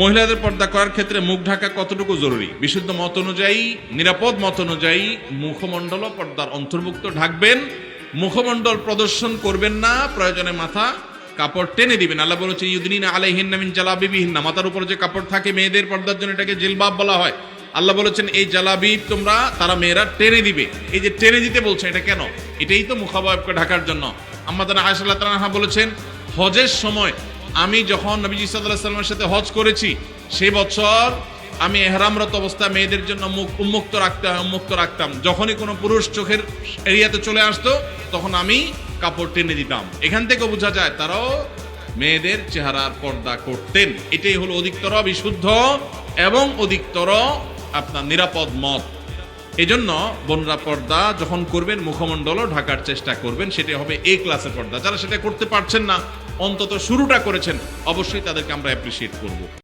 মহিলাদের পর্দা করার ক্ষেত্রে মুখ ঢাকা কতটুকু জরুরি? বিশুদ্ধ মত অনুযায়ী, নিরাপদ মত অনুযায়ী মুখমণ্ডল পর্দার অন্তর্ভুক্ত। ঢাকবেন, মুখমণ্ডল প্রদর্শন করবেন না, প্রয়োজনে মাথা কাপড় টেনে দিবেন। আল্লাহ বলেছেন ইউদনিনা আলাইহিন্না মিন জালাবিবিহিন্না, মাথার উপর যে কাপড় থাকে মেয়েদের পর্দার জন্য, এটাকে জিলবাব বলা হয়। আল্লাহ বলেছেন এই জালাবিব তারা মেয়েরা টেনে দিবে। এই যে টেনে দিতে বলছেন, এটা কেন? এটাই তো মুখাবয়বকে ঢাকার জন্য। আম্মাদানা আয়েশা রাদিয়াল্লাহু তাআলা বলেছেন, হজের সময় আমি যখন নবীজি সাল্লাল্লাহু আলাইহি ওয়াসাল্লামের সাথে হজ করেছি, সেই বছর আমি ইহরামরত অবস্থায় মেয়েদের জন্য মুখ উন্মুক্ত রাখতাম। যখনই কোনো পুরুষ চোখের এরিয়াতে চলে আসতো, তখন আমি কাপড় টেনে দিতাম। এখান থেকে বোঝা যায় তারাও মেয়েদের চেহারার পর্দা করতেন। এটাই হলো অধিকতর বিশুদ্ধ এবং অধিকতর আপনার নিরাপদ মত। এজন্য বোনরা পর্দা যখন করবেন, মুখমণ্ডলও ঢাকার চেষ্টা করবেন। সেটা হবে এ ক্লাসের পর্দা। যারা সেটা করতে পারছেন না, অন্তত শুরুটা করেছেন, অবশ্যই তাদেরকে আমরা অ্যাপ্রিসিয়েট করব।